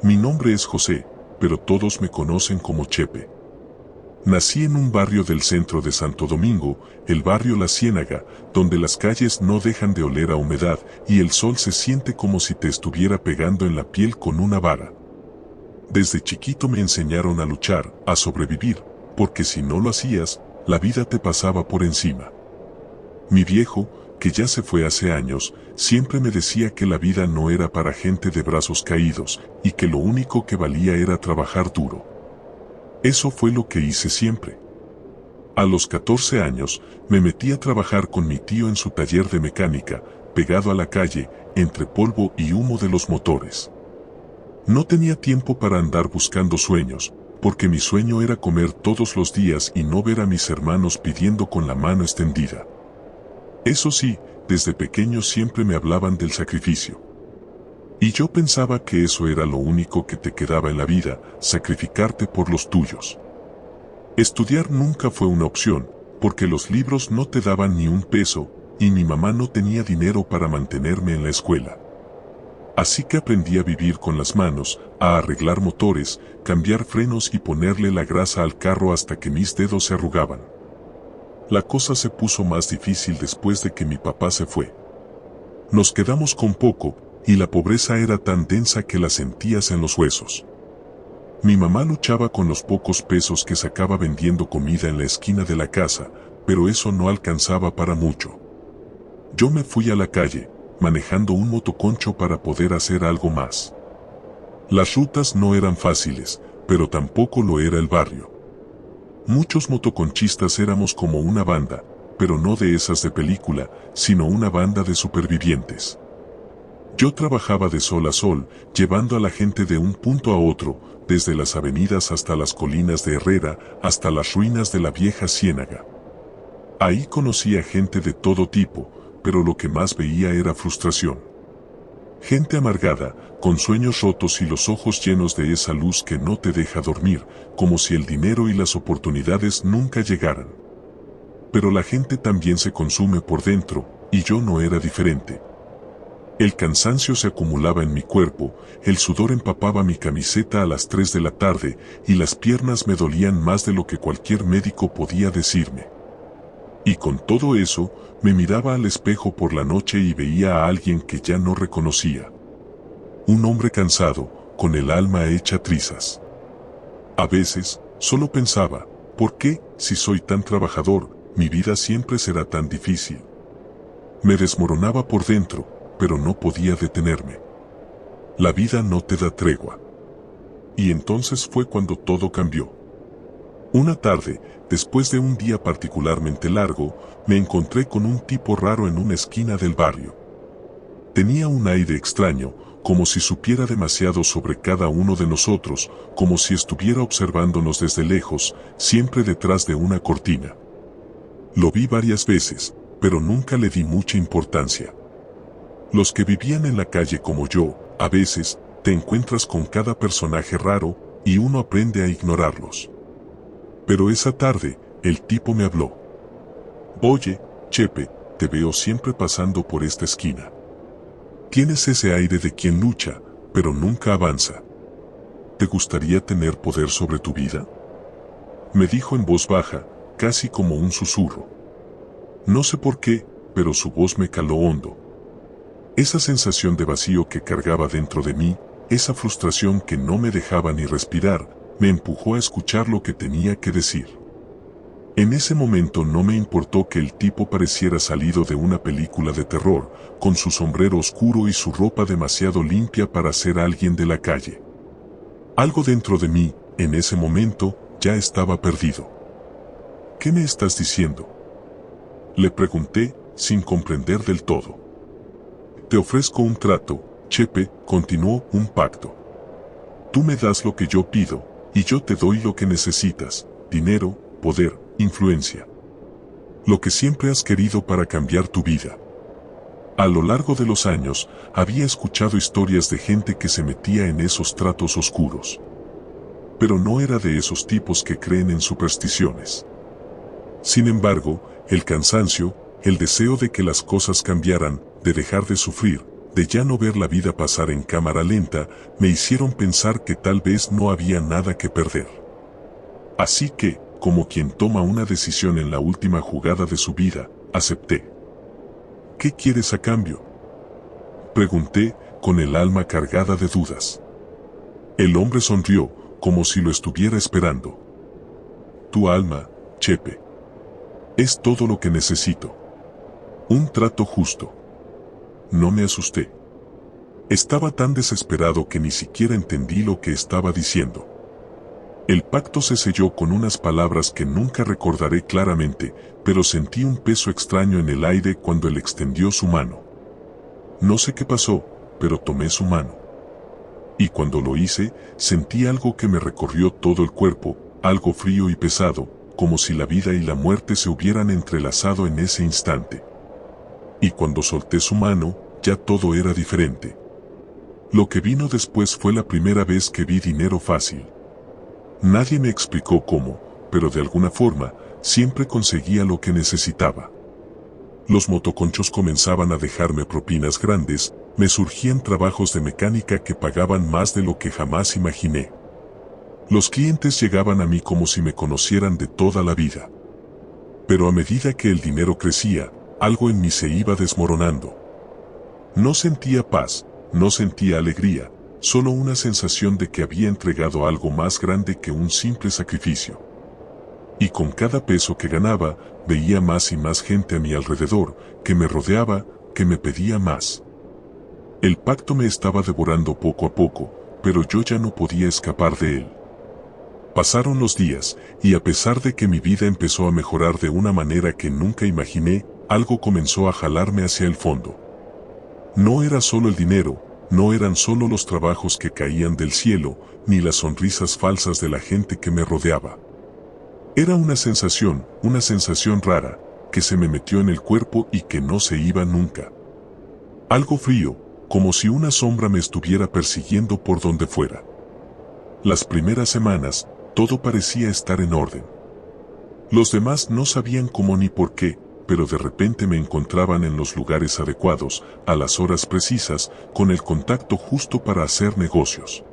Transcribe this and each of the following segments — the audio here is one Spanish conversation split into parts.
Mi nombre es José, pero todos me conocen como Chepe. Nací en un barrio del centro de Santo Domingo, el barrio La Ciénaga, donde las calles no dejan de oler a humedad y el sol se siente como si te estuviera pegando en la piel con una vara. Desde chiquito me enseñaron a luchar, a sobrevivir, porque si no lo hacías, la vida te pasaba por encima. Mi viejo, que ya se fue hace años, siempre me decía que la vida no era para gente de brazos caídos, y que lo único que valía era trabajar duro. Eso fue lo que hice siempre. A los 14 años, me metí a trabajar con mi tío en su taller de mecánica, pegado a la calle, entre polvo y humo de los motores. No tenía tiempo para andar buscando sueños, porque mi sueño era comer todos los días y no ver a mis hermanos pidiendo con la mano extendida. Eso sí, desde pequeño siempre me hablaban del sacrificio. Y yo pensaba que eso era lo único que te quedaba en la vida, sacrificarte por los tuyos. Estudiar nunca fue una opción, porque los libros no te daban ni un peso, y mi mamá no tenía dinero para mantenerme en la escuela. Así que aprendí a vivir con las manos, a arreglar motores, cambiar frenos y ponerle la grasa al carro hasta que mis dedos se arrugaban. La cosa se puso más difícil después de que mi papá se fue. Nos quedamos con poco, y la pobreza era tan densa que la sentías en los huesos. Mi mamá luchaba con los pocos pesos que sacaba vendiendo comida en la esquina de la casa, pero eso no alcanzaba para mucho. Yo me fui a la calle, manejando un motoconcho para poder hacer algo más. Las rutas no eran fáciles, pero tampoco lo era el barrio. Muchos motoconchistas éramos como una banda, pero no de esas de película, sino una banda de supervivientes. Yo trabajaba de sol a sol, llevando a la gente de un punto a otro, desde las avenidas hasta las colinas de Herrera, hasta las ruinas de la vieja Ciénaga. Ahí conocía gente de todo tipo, pero lo que más veía era frustración. Gente amargada, con sueños rotos y los ojos llenos de esa luz que no te deja dormir, como si el dinero y las oportunidades nunca llegaran. Pero la gente también se consume por dentro, y yo no era diferente. El cansancio se acumulaba en mi cuerpo, el sudor empapaba mi camiseta a las 3 de la tarde, y las piernas me dolían más de lo que cualquier médico podía decirme. Y con todo eso, me miraba al espejo por la noche y veía a alguien que ya no reconocía. Un hombre cansado, con el alma hecha trizas. A veces, solo pensaba, ¿por qué, si soy tan trabajador, mi vida siempre será tan difícil? Me desmoronaba por dentro, pero no podía detenerme. La vida no te da tregua. Y entonces fue cuando todo cambió. Una tarde, después de un día particularmente largo, me encontré con un tipo raro en una esquina del barrio. Tenía un aire extraño, como si supiera demasiado sobre cada uno de nosotros, como si estuviera observándonos desde lejos, siempre detrás de una cortina. Lo vi varias veces, pero nunca le di mucha importancia. Los que vivían en la calle como yo, a veces, te encuentras con cada personaje raro, y uno aprende a ignorarlos. Pero esa tarde, el tipo me habló. Oye, Chepe, te veo siempre pasando por esta esquina. Tienes ese aire de quien lucha, pero nunca avanza. ¿Te gustaría tener poder sobre tu vida? Me dijo en voz baja, casi como un susurro. No sé por qué, pero su voz me caló hondo. Esa sensación de vacío que cargaba dentro de mí, esa frustración que no me dejaba ni respirar, me empujó a escuchar lo que tenía que decir. En ese momento no me importó que el tipo pareciera salido de una película de terror, con su sombrero oscuro y su ropa demasiado limpia para ser alguien de la calle. Algo dentro de mí, en ese momento, ya estaba perdido. ¿Qué me estás diciendo?, le pregunté, sin comprender del todo. Te ofrezco un trato, Chepe, continuó, un pacto. Tú me das lo que yo pido, y yo te doy lo que necesitas, dinero, poder, influencia. Lo que siempre has querido para cambiar tu vida. A lo largo de los años, había escuchado historias de gente que se metía en esos tratos oscuros. Pero no era de esos tipos que creen en supersticiones. Sin embargo, el cansancio, el deseo de que las cosas cambiaran, de dejar de sufrir, de ya no ver la vida pasar en cámara lenta, me hicieron pensar que tal vez no había nada que perder. Así que, como quien toma una decisión en la última jugada de su vida, acepté. ¿Qué quieres a cambio?, pregunté, con el alma cargada de dudas. El hombre sonrió, como si lo estuviera esperando. Tu alma, Chepe. Es todo lo que necesito. Un trato justo. No me asusté. Estaba tan desesperado que ni siquiera entendí lo que estaba diciendo. El pacto se selló con unas palabras que nunca recordaré claramente, pero sentí un peso extraño en el aire cuando él extendió su mano. No sé qué pasó, pero tomé su mano. Y cuando lo hice, sentí algo que me recorrió todo el cuerpo, algo frío y pesado, como si la vida y la muerte se hubieran entrelazado en ese instante. Y cuando solté su mano, ya todo era diferente. Lo que vino después fue la primera vez que vi dinero fácil. Nadie me explicó cómo, pero de alguna forma, siempre conseguía lo que necesitaba. Los motoconchos comenzaban a dejarme propinas grandes, me surgían trabajos de mecánica que pagaban más de lo que jamás imaginé. Los clientes llegaban a mí como si me conocieran de toda la vida. Pero a medida que el dinero crecía, algo en mí se iba desmoronando. No sentía paz, no sentía alegría, solo una sensación de que había entregado algo más grande que un simple sacrificio. Y con cada peso que ganaba, veía más y más gente a mi alrededor, que me rodeaba, que me pedía más. El pacto me estaba devorando poco a poco, pero yo ya no podía escapar de él. Pasaron los días, y a pesar de que mi vida empezó a mejorar de una manera que nunca imaginé, algo comenzó a jalarme hacia el fondo. No era solo el dinero, no eran solo los trabajos que caían del cielo, ni las sonrisas falsas de la gente que me rodeaba. Era una sensación rara, que se me metió en el cuerpo y que no se iba nunca. Algo frío, como si una sombra me estuviera persiguiendo por donde fuera. Las primeras semanas, todo parecía estar en orden. Los demás no sabían cómo ni por qué, pero de repente me encontraban en los lugares adecuados, a las horas precisas, con el contacto justo para hacer negocios.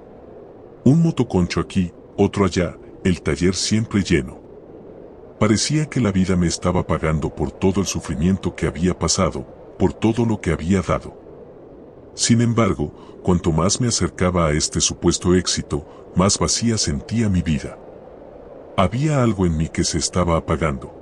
Un motoconcho aquí, otro allá, el taller siempre lleno. Parecía que la vida me estaba pagando por todo el sufrimiento que había pasado, por todo lo que había dado. Sin embargo, cuanto más me acercaba a este supuesto éxito, más vacía sentía mi vida. Había algo en mí que se estaba apagando.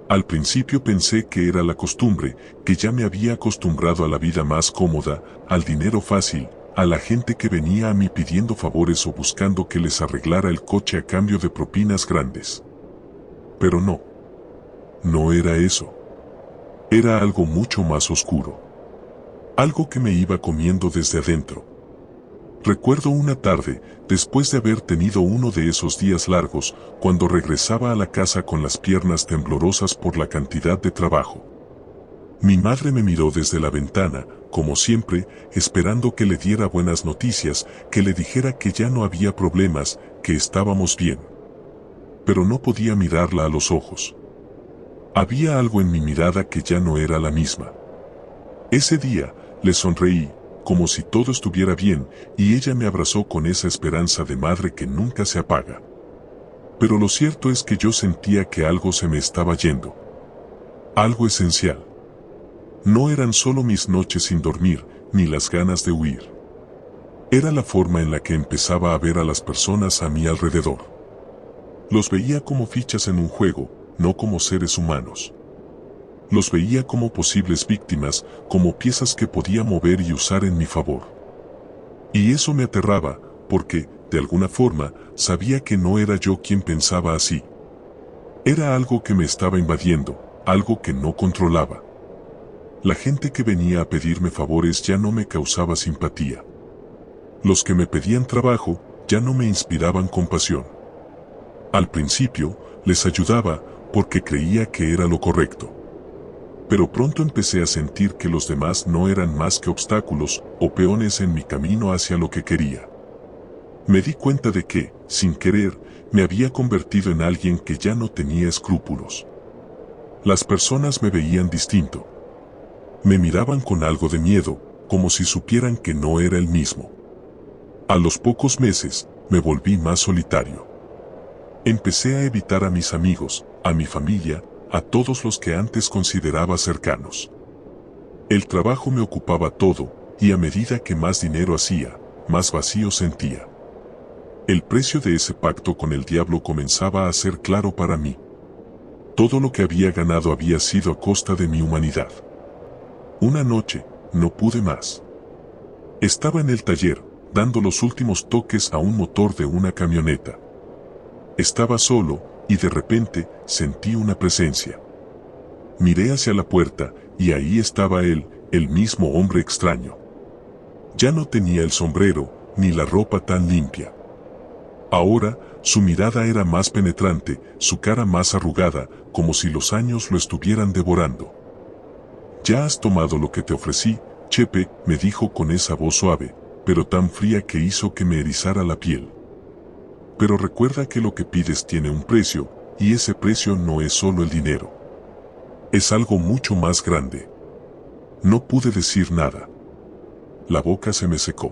Al principio pensé que era la costumbre, que ya me había acostumbrado a la vida más cómoda, al dinero fácil, a la gente que venía a mí pidiendo favores o buscando que les arreglara el coche a cambio de propinas grandes. Pero no. No era eso. Era algo mucho más oscuro. Algo que me iba comiendo desde adentro. Recuerdo una tarde, después de haber tenido uno de esos días largos, cuando regresaba a la casa con las piernas temblorosas por la cantidad de trabajo. Mi madre me miró desde la ventana, como siempre, esperando que le diera buenas noticias, que le dijera que ya no había problemas, que estábamos bien. Pero no podía mirarla a los ojos. Había algo en mi mirada que ya no era la misma. Ese día, le sonreí, como si todo estuviera bien, y ella me abrazó con esa esperanza de madre que nunca se apaga. Pero lo cierto es que yo sentía que algo se me estaba yendo. Algo esencial. No eran solo mis noches sin dormir, ni las ganas de huir. Era la forma en la que empezaba a ver a las personas a mi alrededor. Los veía como fichas en un juego, no como seres humanos. Los veía como posibles víctimas, como piezas que podía mover y usar en mi favor. Y eso me aterraba, porque, de alguna forma, sabía que no era yo quien pensaba así. Era algo que me estaba invadiendo, algo que no controlaba. La gente que venía a pedirme favores ya no me causaba simpatía. Los que me pedían trabajo, ya no me inspiraban compasión. Al principio, les ayudaba, porque creía que era lo correcto. Pero pronto empecé a sentir que los demás no eran más que obstáculos o peones en mi camino hacia lo que quería. Me di cuenta de que, sin querer, me había convertido en alguien que ya no tenía escrúpulos. Las personas me veían distinto. Me miraban con algo de miedo, como si supieran que no era el mismo. A los pocos meses, me volví más solitario. Empecé a evitar a mis amigos, a mi familia, a todos los que antes consideraba cercanos. El trabajo me ocupaba todo, y a medida que más dinero hacía, más vacío sentía. El precio de ese pacto con el diablo comenzaba a ser claro para mí. Todo lo que había ganado había sido a costa de mi humanidad. Una noche, no pude más. Estaba en el taller, dando los últimos toques a un motor de una camioneta. Estaba solo, y de repente, sentí una presencia. Miré hacia la puerta, y ahí estaba él, el mismo hombre extraño. Ya no tenía el sombrero, ni la ropa tan limpia. Ahora, su mirada era más penetrante, su cara más arrugada, como si los años lo estuvieran devorando. «Ya has tomado lo que te ofrecí, Chepe», me dijo con esa voz suave, pero tan fría que hizo que me erizara la piel. «Pero recuerda que lo que pides tiene un precio, y ese precio no es solo el dinero. Es algo mucho más grande». No pude decir nada. La boca se me secó.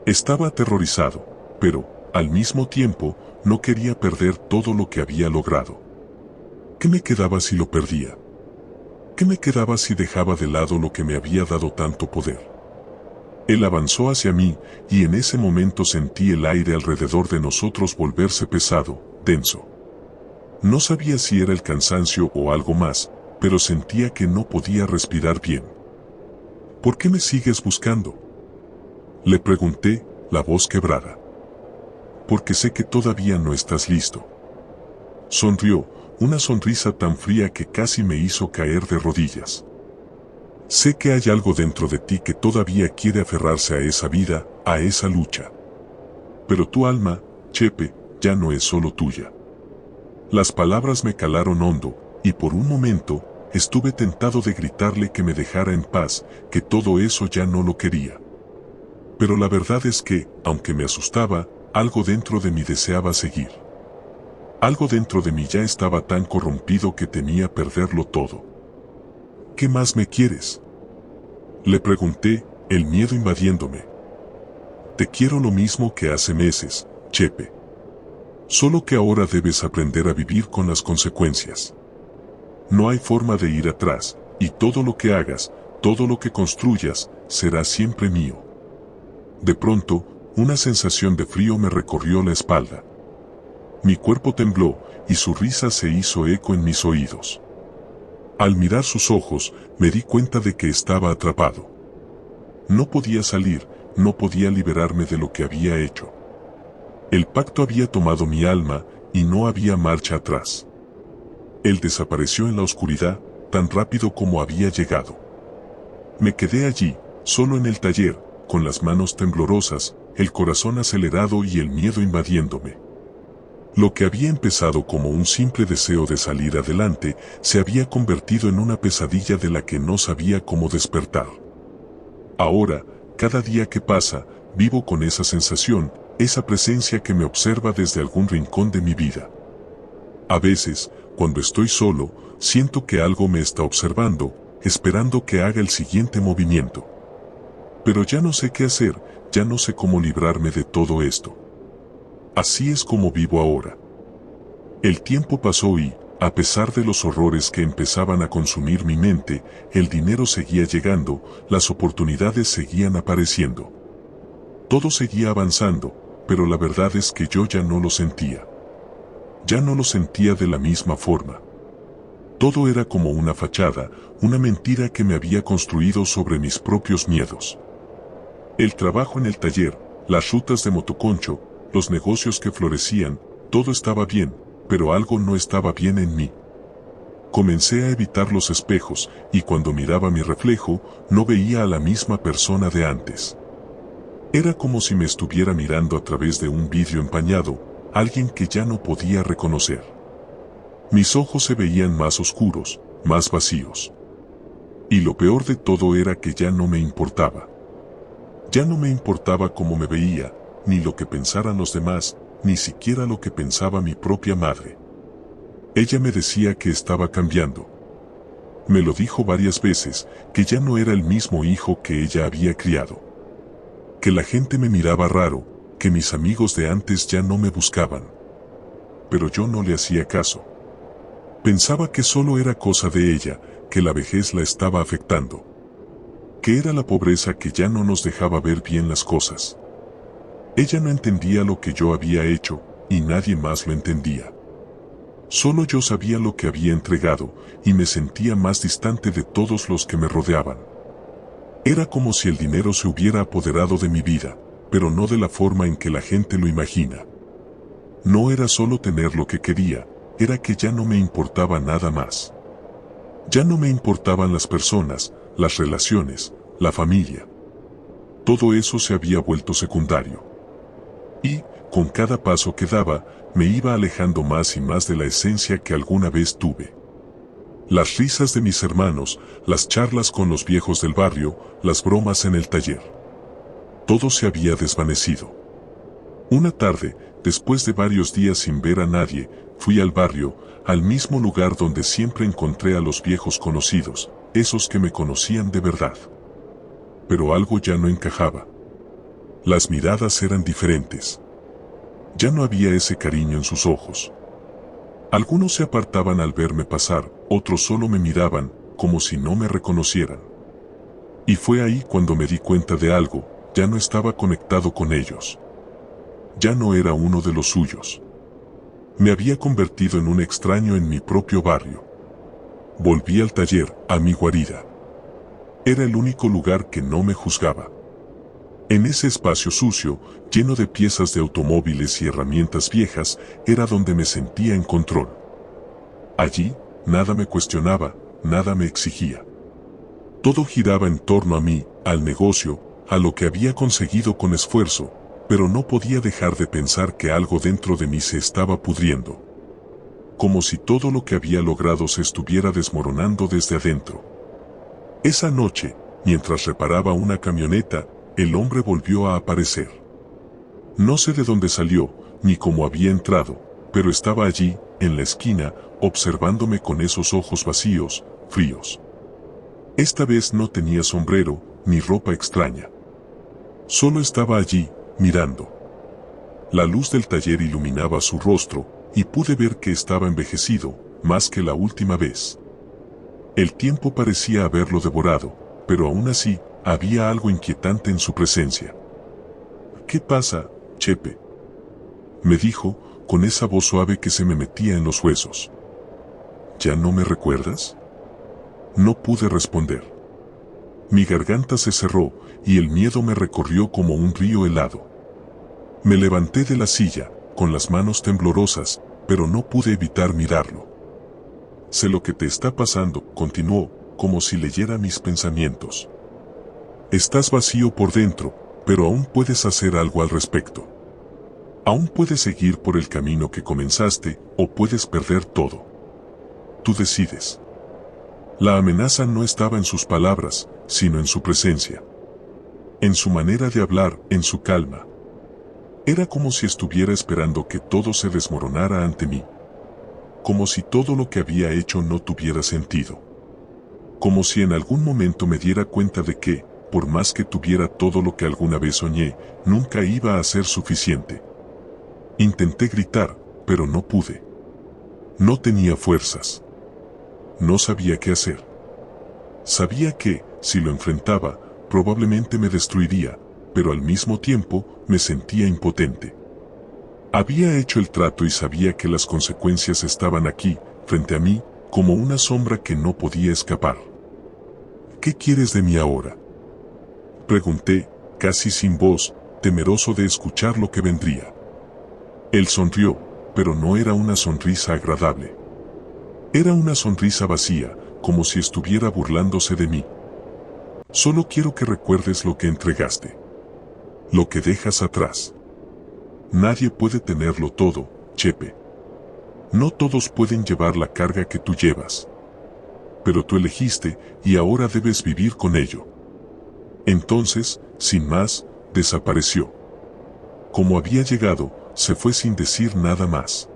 Estaba aterrorizado, pero, al mismo tiempo, no quería perder todo lo que había logrado. ¿Qué me quedaba si lo perdía? ¿Qué me quedaba si dejaba de lado lo que me había dado tanto poder? Él avanzó hacia mí, y en ese momento sentí el aire alrededor de nosotros volverse pesado, denso. No sabía si era el cansancio o algo más, pero sentía que no podía respirar bien. «¿Por qué me sigues buscando?», le pregunté, la voz quebrada. «Porque sé que todavía no estás listo». Sonrió, una sonrisa tan fría que casi me hizo caer de rodillas. «Sé que hay algo dentro de ti que todavía quiere aferrarse a esa vida, a esa lucha. Pero tu alma, Chepe, ya no es solo tuya». Las palabras me calaron hondo, y por un momento, estuve tentado de gritarle que me dejara en paz, que todo eso ya no lo quería. Pero la verdad es que, aunque me asustaba, algo dentro de mí deseaba seguir. Algo dentro de mí ya estaba tan corrompido que temía perderlo todo. «¿Qué más me quieres?», le pregunté, el miedo invadiéndome. «Te quiero lo mismo que hace meses, Chepe. Solo que ahora debes aprender a vivir con las consecuencias. No hay forma de ir atrás, y todo lo que hagas, todo lo que construyas, será siempre mío». De pronto, una sensación de frío me recorrió la espalda. Mi cuerpo tembló, y su risa se hizo eco en mis oídos. Al mirar sus ojos, me di cuenta de que estaba atrapado. No podía salir, no podía liberarme de lo que había hecho. El pacto había tomado mi alma, y no había marcha atrás. Él desapareció en la oscuridad, tan rápido como había llegado. Me quedé allí, solo en el taller, con las manos temblorosas, el corazón acelerado y el miedo invadiéndome. Lo que había empezado como un simple deseo de salir adelante, se había convertido en una pesadilla de la que no sabía cómo despertar. Ahora, cada día que pasa, vivo con esa sensación, esa presencia que me observa desde algún rincón de mi vida. A veces, cuando estoy solo, siento que algo me está observando, esperando que haga el siguiente movimiento. Pero ya no sé qué hacer, ya no sé cómo librarme de todo esto. Así es como vivo ahora. El tiempo pasó y, a pesar de los horrores que empezaban a consumir mi mente, el dinero seguía llegando, las oportunidades seguían apareciendo. Todo seguía avanzando, pero la verdad es que yo ya no lo sentía. Ya no lo sentía de la misma forma. Todo era como una fachada, una mentira que me había construido sobre mis propios miedos. El trabajo en el taller, las rutas de motoconcho, los negocios que florecían, todo estaba bien, pero algo no estaba bien en mí. Comencé a evitar los espejos, y cuando miraba mi reflejo, no veía a la misma persona de antes. Era como si me estuviera mirando a través de un vidrio empañado, alguien que ya no podía reconocer. Mis ojos se veían más oscuros, más vacíos. Y lo peor de todo era que ya no me importaba. Ya no me importaba cómo me veía, ni lo que pensaran los demás, ni siquiera lo que pensaba mi propia madre. Ella me decía que estaba cambiando. Me lo dijo varias veces, que ya no era el mismo hijo que ella había criado. Que la gente me miraba raro, que mis amigos de antes ya no me buscaban. Pero yo no le hacía caso. Pensaba que solo era cosa de ella, que la vejez la estaba afectando. Que era la pobreza que ya no nos dejaba ver bien las cosas. Ella no entendía lo que yo había hecho, y nadie más lo entendía. Solo yo sabía lo que había entregado, y me sentía más distante de todos los que me rodeaban. Era como si el dinero se hubiera apoderado de mi vida, pero no de la forma en que la gente lo imagina. No era solo tener lo que quería, era que ya no me importaba nada más. Ya no me importaban las personas, las relaciones, la familia. Todo eso se había vuelto secundario. Y, con cada paso que daba, me iba alejando más y más de la esencia que alguna vez tuve. Las risas de mis hermanos, las charlas con los viejos del barrio, las bromas en el taller. Todo se había desvanecido. Una tarde, después de varios días sin ver a nadie, fui al barrio, al mismo lugar donde siempre encontré a los viejos conocidos, esos que me conocían de verdad. Pero algo ya no encajaba. Las miradas eran diferentes. Ya no había ese cariño en sus ojos. Algunos se apartaban al verme pasar, otros solo me miraban, como si no me reconocieran. Y fue ahí cuando me di cuenta de algo, ya no estaba conectado con ellos. Ya no era uno de los suyos. Me había convertido en un extraño en mi propio barrio. Volví al taller, a mi guarida. Era el único lugar que no me juzgaba. En ese espacio sucio, lleno de piezas de automóviles y herramientas viejas, era donde me sentía en control. Allí, nada me cuestionaba, nada me exigía. Todo giraba en torno a mí, al negocio, a lo que había conseguido con esfuerzo, pero no podía dejar de pensar que algo dentro de mí se estaba pudriendo. Como si todo lo que había logrado se estuviera desmoronando desde adentro. Esa noche, mientras reparaba una camioneta, el hombre volvió a aparecer. No sé de dónde salió, ni cómo había entrado, pero estaba allí, en la esquina, observándome con esos ojos vacíos, fríos. Esta vez no tenía sombrero, ni ropa extraña. Solo estaba allí, mirando. La luz del taller iluminaba su rostro, y pude ver que estaba envejecido, más que la última vez. El tiempo parecía haberlo devorado, pero aún así, había algo inquietante en su presencia. ¿Qué pasa, Chepe?, me dijo, con esa voz suave que se me metía en los huesos. ¿Ya no me recuerdas? No pude responder. Mi garganta se cerró, y el miedo me recorrió como un río helado. Me levanté de la silla, con las manos temblorosas, pero no pude evitar mirarlo. Sé lo que te está pasando, continuó, como si leyera mis pensamientos. Estás vacío por dentro, pero aún puedes hacer algo al respecto. Aún puedes seguir por el camino que comenzaste, o puedes perder todo. Tú decides. La amenaza no estaba en sus palabras, sino en su presencia. En su manera de hablar, en su calma. Era como si estuviera esperando que todo se desmoronara ante mí. Como si todo lo que había hecho no tuviera sentido. Como si en algún momento me diera cuenta de que, por más que tuviera todo lo que alguna vez soñé, nunca iba a ser suficiente. Intenté gritar, pero no pude. No tenía fuerzas. No sabía qué hacer. Sabía que, si lo enfrentaba, probablemente me destruiría, pero al mismo tiempo, me sentía impotente. Había hecho el trato y sabía que las consecuencias estaban aquí, frente a mí, como una sombra que no podía escapar. ¿Qué quieres de mí ahora?, pregunté, casi sin voz, temeroso de escuchar lo que vendría. Él sonrió, pero no era una sonrisa agradable. Era una sonrisa vacía, como si estuviera burlándose de mí. Solo quiero que recuerdes lo que entregaste. Lo que dejas atrás. Nadie puede tenerlo todo, Chepe. No todos pueden llevar la carga que tú llevas. Pero tú elegiste, y ahora debes vivir con ello. Entonces, sin más, desapareció. Como había llegado, se fue sin decir nada más.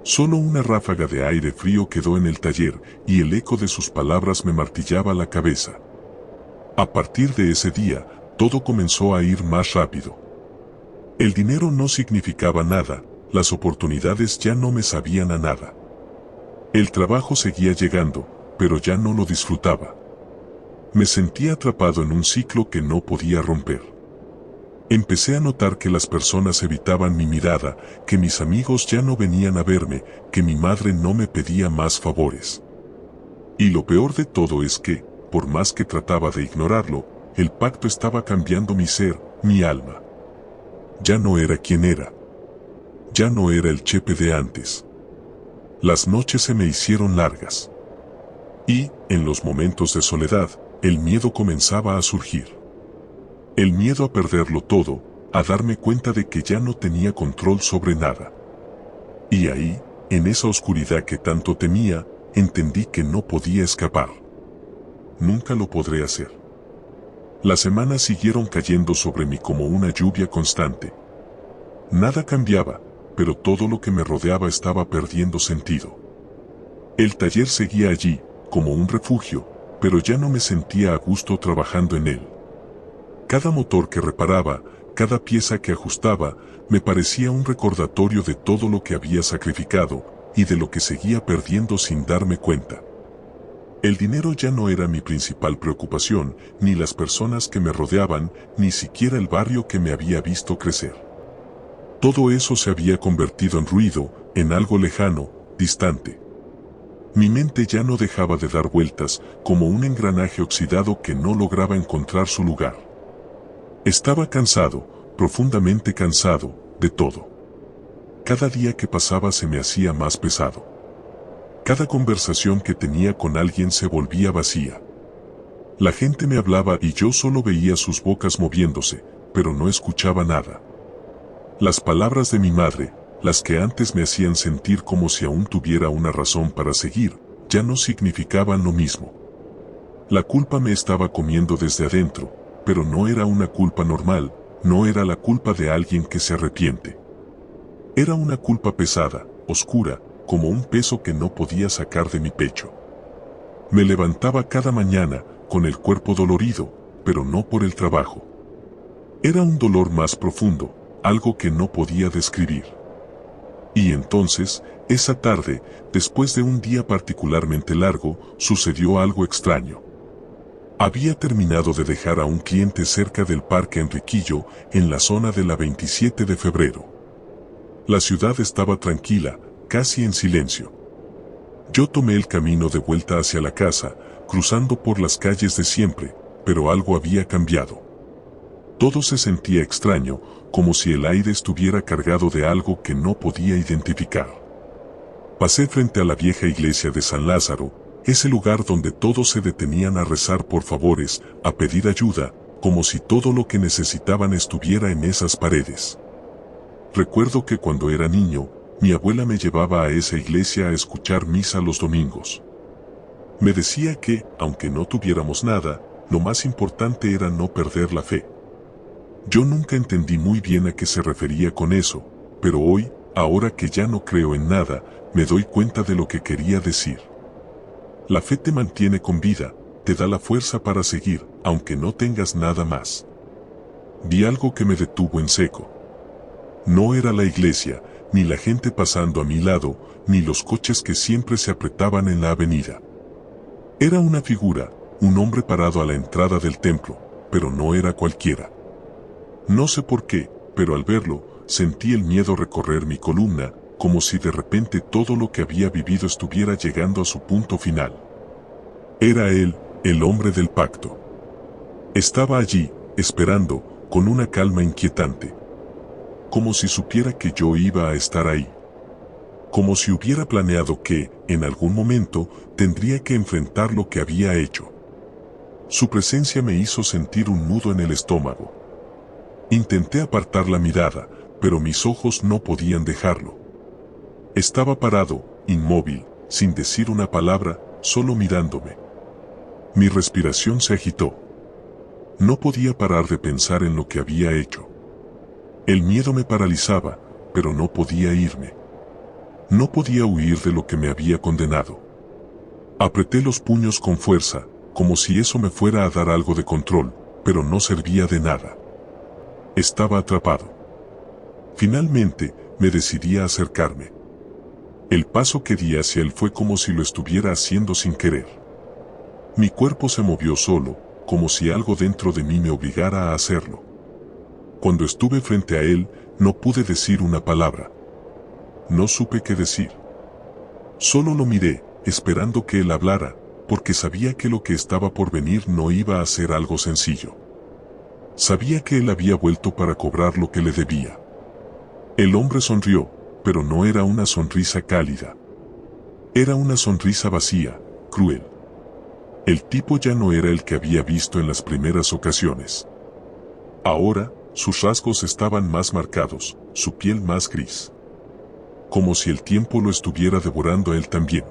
Solo una ráfaga de aire frío quedó en el taller y el eco de sus palabras me martillaba la cabeza. A partir de ese día, todo comenzó a ir más rápido. El dinero no significaba nada, las oportunidades ya no me sabían a nada. El trabajo seguía llegando, pero ya no lo disfrutaba. Me sentía atrapado en un ciclo que no podía romper. Empecé a notar que las personas evitaban mi mirada, que mis amigos ya no venían a verme, que mi madre no me pedía más favores. Y lo peor de todo es que, por más que trataba de ignorarlo, el pacto estaba cambiando mi ser, mi alma. Ya no era quien era. Ya no era el Chepe de antes. Las noches se me hicieron largas. Y, en los momentos de soledad, el miedo comenzaba a surgir. El miedo a perderlo todo, a darme cuenta de que ya no tenía control sobre nada. Y ahí, en esa oscuridad que tanto temía, entendí que no podía escapar. Nunca lo podré hacer. Las semanas siguieron cayendo sobre mí como una lluvia constante. Nada cambiaba, pero todo lo que me rodeaba estaba perdiendo sentido. El taller seguía allí, como un refugio, pero ya no me sentía a gusto trabajando en él. Cada motor que reparaba, cada pieza que ajustaba, me parecía un recordatorio de todo lo que había sacrificado y de lo que seguía perdiendo sin darme cuenta. El dinero ya no era mi principal preocupación, ni las personas que me rodeaban, ni siquiera el barrio que me había visto crecer. Todo eso se había convertido en ruido, en algo lejano, distante. Mi mente ya no dejaba de dar vueltas, como un engranaje oxidado que no lograba encontrar su lugar. Estaba cansado, profundamente cansado, de todo. Cada día que pasaba se me hacía más pesado. Cada conversación que tenía con alguien se volvía vacía. La gente me hablaba y yo solo veía sus bocas moviéndose, pero no escuchaba nada. Las palabras de mi madre, las que antes me hacían sentir como si aún tuviera una razón para seguir, ya no significaban lo mismo. La culpa me estaba comiendo desde adentro, pero no era una culpa normal, no era la culpa de alguien que se arrepiente. Era una culpa pesada, oscura, como un peso que no podía sacar de mi pecho. Me levantaba cada mañana, con el cuerpo dolorido, pero no por el trabajo. Era un dolor más profundo, algo que no podía describir. Y entonces, esa tarde, después de un día particularmente largo, sucedió algo extraño. Había terminado de dejar a un cliente cerca del Parque Enriquillo, en la zona de la 27 de febrero. La ciudad estaba tranquila, casi en silencio. Yo tomé el camino de vuelta hacia la casa, cruzando por las calles de siempre, pero algo había cambiado. Todo se sentía extraño, como si el aire estuviera cargado de algo que no podía identificar. Pasé frente a la vieja iglesia de San Lázaro, ese lugar donde todos se detenían a rezar por favores, a pedir ayuda, como si todo lo que necesitaban estuviera en esas paredes. Recuerdo que cuando era niño, mi abuela me llevaba a esa iglesia a escuchar misa los domingos. Me decía que, aunque no tuviéramos nada, lo más importante era no perder la fe. Yo nunca entendí muy bien a qué se refería con eso, pero hoy, ahora que ya no creo en nada, me doy cuenta de lo que quería decir. La fe te mantiene con vida, te da la fuerza para seguir, aunque no tengas nada más. Vi algo que me detuvo en seco. No era la iglesia, ni la gente pasando a mi lado, ni los coches que siempre se apretaban en la avenida. Era una figura, un hombre parado a la entrada del templo, pero no era cualquiera. No sé por qué, pero al verlo, sentí el miedo recorrer mi columna, como si de repente todo lo que había vivido estuviera llegando a su punto final. Era él, el hombre del pacto. Estaba allí, esperando, con una calma inquietante. Como si supiera que yo iba a estar ahí. Como si hubiera planeado que, en algún momento, tendría que enfrentar lo que había hecho. Su presencia me hizo sentir un nudo en el estómago. Intenté apartar la mirada, pero mis ojos no podían dejarlo. Estaba parado, inmóvil, sin decir una palabra, solo mirándome. Mi respiración se agitó. No podía parar de pensar en lo que había hecho. El miedo me paralizaba, pero no podía irme. No podía huir de lo que me había condenado. Apreté los puños con fuerza, como si eso me fuera a dar algo de control, pero no servía de nada. Estaba atrapado. Finalmente, me decidí a acercarme. El paso que di hacia él fue como si lo estuviera haciendo sin querer. Mi cuerpo se movió solo, como si algo dentro de mí me obligara a hacerlo. Cuando estuve frente a él, no pude decir una palabra. No supe qué decir. Solo lo miré, esperando que él hablara, porque sabía que lo que estaba por venir no iba a ser algo sencillo. Sabía que él había vuelto para cobrar lo que le debía. El hombre sonrió, pero no era una sonrisa cálida. Era una sonrisa vacía, cruel. El tipo ya no era el que había visto en las primeras ocasiones. Ahora, sus rasgos estaban más marcados, su piel más gris. Como si el tiempo lo estuviera devorando a él también.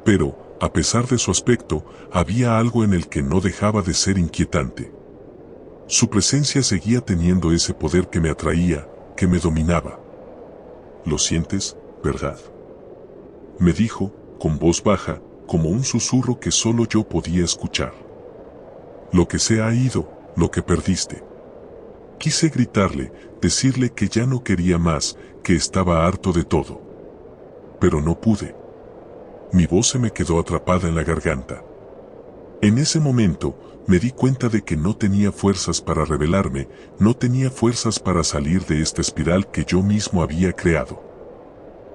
Pero, a pesar de su aspecto, había algo en el que no dejaba de ser inquietante. Su presencia seguía teniendo ese poder que me atraía, que me dominaba. «¿Lo sientes, verdad?», me dijo, con voz baja, como un susurro que solo yo podía escuchar. «Lo que se ha ido, lo que perdiste». Quise gritarle, decirle que ya no quería más, que estaba harto de todo. Pero no pude. Mi voz se me quedó atrapada en la garganta. En ese momento, me di cuenta de que no tenía fuerzas para rebelarme, no tenía fuerzas para salir de esta espiral que yo mismo había creado.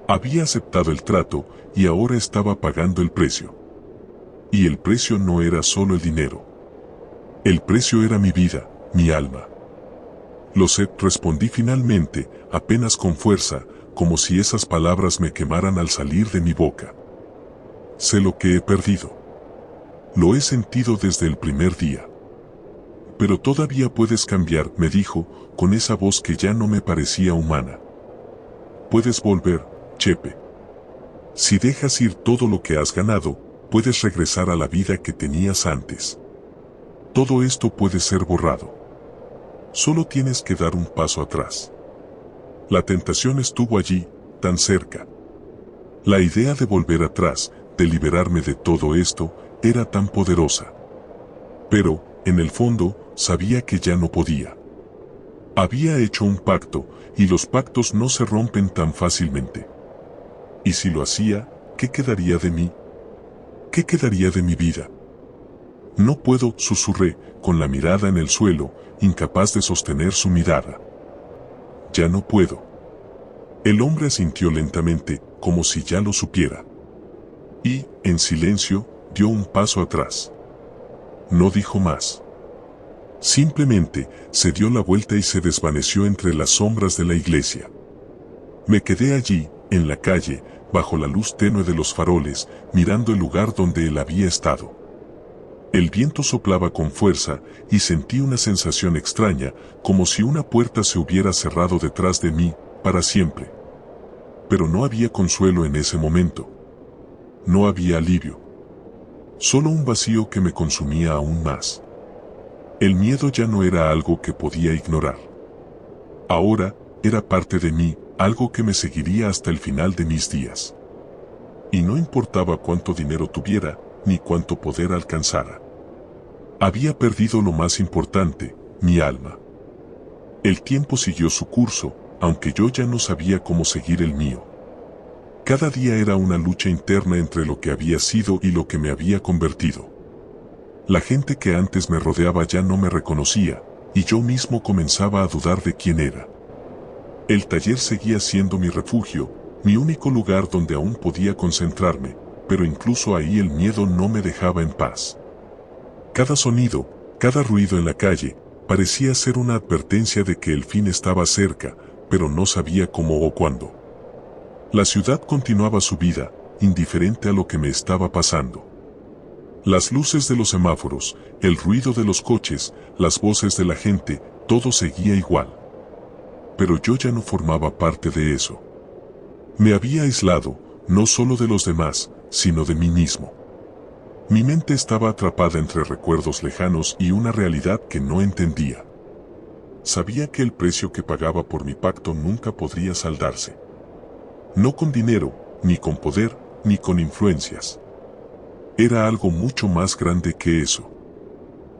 Había aceptado el trato y ahora estaba pagando el precio. Y el precio no era solo el dinero. El precio era mi vida, mi alma. Lo sé, respondí finalmente, apenas con fuerza, como si esas palabras me quemaran al salir de mi boca. Sé lo que he perdido. Lo he sentido desde el primer día. Pero todavía puedes cambiar, me dijo, con esa voz que ya no me parecía humana. Puedes volver, Chepe. Si dejas ir todo lo que has ganado, puedes regresar a la vida que tenías antes. Todo esto puede ser borrado. Solo tienes que dar un paso atrás. La tentación estuvo allí, tan cerca. La idea de volver atrás, de liberarme de todo esto, era tan poderosa. Pero, en el fondo, sabía que ya no podía. Había hecho un pacto, y los pactos no se rompen tan fácilmente. Y si lo hacía, ¿qué quedaría de mí? ¿Qué quedaría de mi vida? No puedo, susurré, con la mirada en el suelo, incapaz de sostener su mirada. Ya no puedo. El hombre asintió lentamente, como si ya lo supiera. Y, en silencio, dio un paso atrás. No dijo más. Simplemente, se dio la vuelta y se desvaneció entre las sombras de la iglesia. Me quedé allí, en la calle, bajo la luz tenue de los faroles, mirando el lugar donde él había estado. El viento soplaba con fuerza, y sentí una sensación extraña, como si una puerta se hubiera cerrado detrás de mí, para siempre. Pero no había consuelo en ese momento. No había alivio. Solo un vacío que me consumía aún más. El miedo ya no era algo que podía ignorar. Ahora, era parte de mí, algo que me seguiría hasta el final de mis días. Y no importaba cuánto dinero tuviera, ni cuánto poder alcanzara. Había perdido lo más importante, mi alma. El tiempo siguió su curso, aunque yo ya no sabía cómo seguir el mío. Cada día era una lucha interna entre lo que había sido y lo que me había convertido. La gente que antes me rodeaba ya no me reconocía, y yo mismo comenzaba a dudar de quién era. El taller seguía siendo mi refugio, mi único lugar donde aún podía concentrarme, pero incluso ahí el miedo no me dejaba en paz. Cada sonido, cada ruido en la calle, parecía ser una advertencia de que el fin estaba cerca, pero no sabía cómo o cuándo. La ciudad continuaba su vida, indiferente a lo que me estaba pasando. Las luces de los semáforos, el ruido de los coches, las voces de la gente, todo seguía igual. Pero yo ya no formaba parte de eso. Me había aislado, no solo de los demás, sino de mí mismo. Mi mente estaba atrapada entre recuerdos lejanos y una realidad que no entendía. Sabía que el precio que pagaba por mi pacto nunca podría saldarse. No con dinero, ni con poder, ni con influencias. Era algo mucho más grande que eso.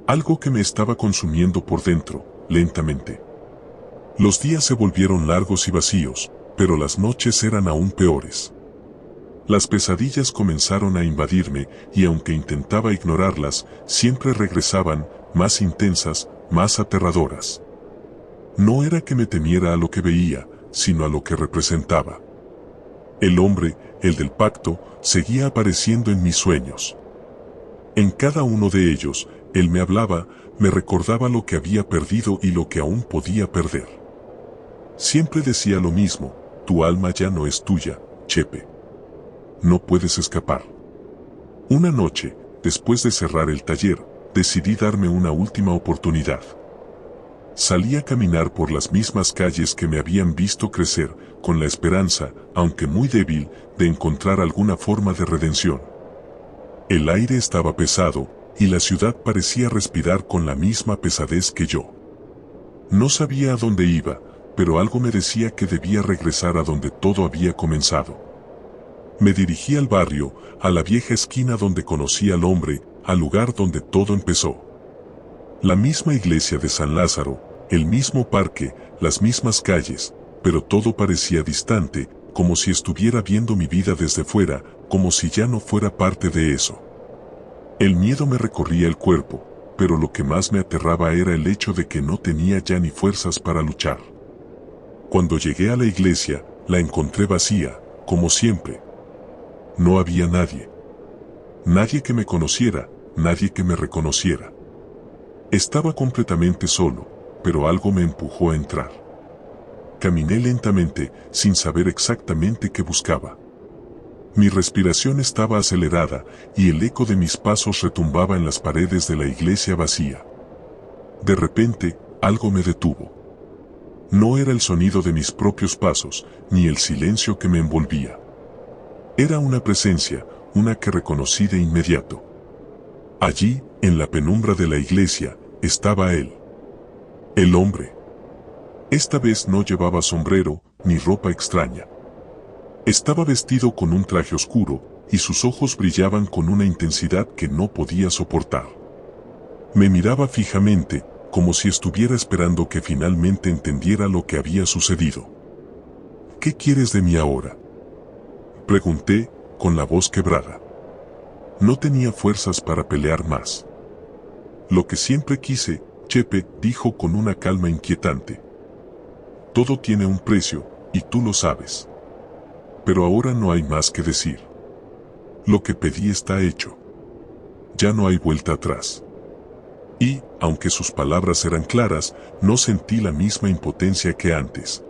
Algo que me estaba consumiendo por dentro, lentamente. Los días se volvieron largos y vacíos, pero las noches eran aún peores. Las pesadillas comenzaron a invadirme y aunque intentaba ignorarlas, siempre regresaban, más intensas, más aterradoras. No era que me temiera a lo que veía, sino a lo que representaba. El hombre, el del pacto, seguía apareciendo en mis sueños. En cada uno de ellos, él me hablaba, me recordaba lo que había perdido y lo que aún podía perder. Siempre decía lo mismo: tu alma ya no es tuya, Chepe. No puedes escapar. Una noche, después de cerrar el taller, decidí darme una última oportunidad. Salí a caminar por las mismas calles que me habían visto crecer, con la esperanza, aunque muy débil, de encontrar alguna forma de redención. El aire estaba pesado, y la ciudad parecía respirar con la misma pesadez que yo. No sabía a dónde iba, pero algo me decía que debía regresar a donde todo había comenzado. Me dirigí al barrio, a la vieja esquina donde conocí al hombre, al lugar donde todo empezó. La misma iglesia de San Lázaro, el mismo parque, las mismas calles, pero todo parecía distante, como si estuviera viendo mi vida desde fuera, como si ya no fuera parte de eso. El miedo me recorría el cuerpo, pero lo que más me aterraba era el hecho de que no tenía ya ni fuerzas para luchar. Cuando llegué a la iglesia, la encontré vacía, como siempre. No había nadie. Nadie que me conociera, nadie que me reconociera. Estaba completamente solo, pero algo me empujó a entrar. Caminé lentamente, sin saber exactamente qué buscaba. Mi respiración estaba acelerada, y el eco de mis pasos retumbaba en las paredes de la iglesia vacía. De repente, algo me detuvo. No era el sonido de mis propios pasos, ni el silencio que me envolvía. Era una presencia, una que reconocí de inmediato. Allí, en la penumbra de la iglesia, estaba él. El hombre. Esta vez no llevaba sombrero, ni ropa extraña. Estaba vestido con un traje oscuro, y sus ojos brillaban con una intensidad que no podía soportar. Me miraba fijamente, como si estuviera esperando que finalmente entendiera lo que había sucedido. ¿Qué quieres de mí ahora?, pregunté, con la voz quebrada. No tenía fuerzas para pelear más. Lo que siempre quise, Chepe, dijo con una calma inquietante. Todo tiene un precio, y tú lo sabes. Pero ahora no hay más que decir. Lo que pedí está hecho. Ya no hay vuelta atrás. Y, aunque sus palabras eran claras, no sentí la misma impotencia que antes.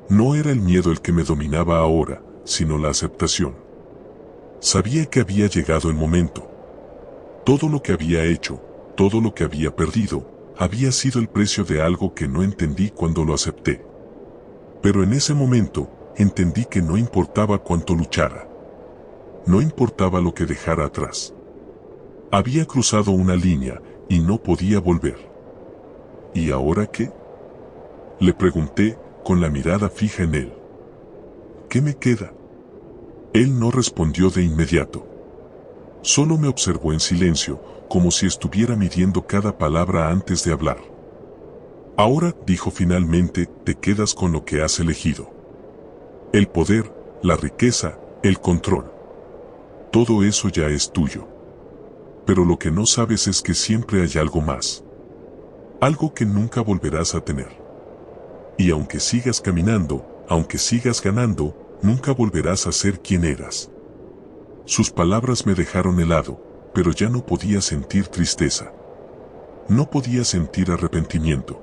No era el miedo el que me dominaba ahora, sino la aceptación. Sabía que había llegado el momento. Todo lo que había hecho, todo lo que había perdido, había sido el precio de algo que no entendí cuando lo acepté. Pero en ese momento, entendí que no importaba cuánto luchara. No importaba lo que dejara atrás. Había cruzado una línea, y no podía volver. ¿Y ahora qué?, le pregunté, con la mirada fija en él. ¿Qué me queda? Él no respondió de inmediato. Solo me observó en silencio, como si estuviera midiendo cada palabra antes de hablar. Ahora, dijo finalmente, te quedas con lo que has elegido. El poder, la riqueza, el control. Todo eso ya es tuyo. Pero lo que no sabes es que siempre hay algo más. Algo que nunca volverás a tener. Y aunque sigas caminando, aunque sigas ganando, nunca volverás a ser quien eras. Sus palabras me dejaron helado, pero ya no podía sentir tristeza. No podía sentir arrepentimiento.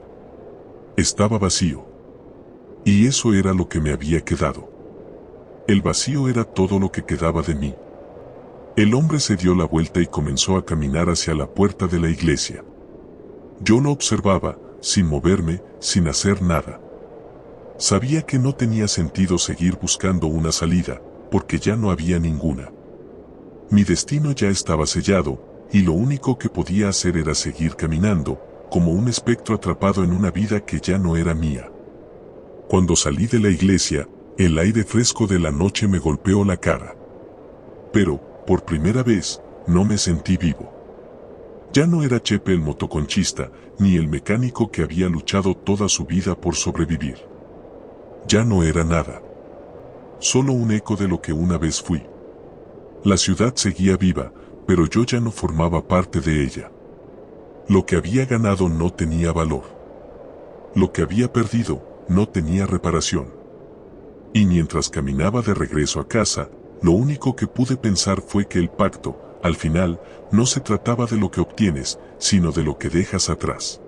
Estaba vacío. Y eso era lo que me había quedado. El vacío era todo lo que quedaba de mí. El hombre se dio la vuelta y comenzó a caminar hacia la puerta de la iglesia. Yo lo observaba, sin moverme, sin hacer nada. Sabía que no tenía sentido seguir buscando una salida, porque ya no había ninguna. Mi destino ya estaba sellado, y lo único que podía hacer era seguir caminando, como un espectro atrapado en una vida que ya no era mía. Cuando salí de la iglesia, El aire fresco de la noche me golpeó la cara. Pero, por primera vez, no me sentí vivo. Ya no era Chepe el motoconchista, ni el mecánico que había luchado toda su vida por sobrevivir. Ya no era nada. Solo un eco de lo que una vez fui. La ciudad seguía viva, pero yo ya no formaba parte de ella. Lo que había ganado no tenía valor. Lo que había perdido no tenía reparación. Y mientras caminaba de regreso a casa, lo único que pude pensar fue que el pacto, al final, no se trataba de lo que obtienes, sino de lo que dejas atrás.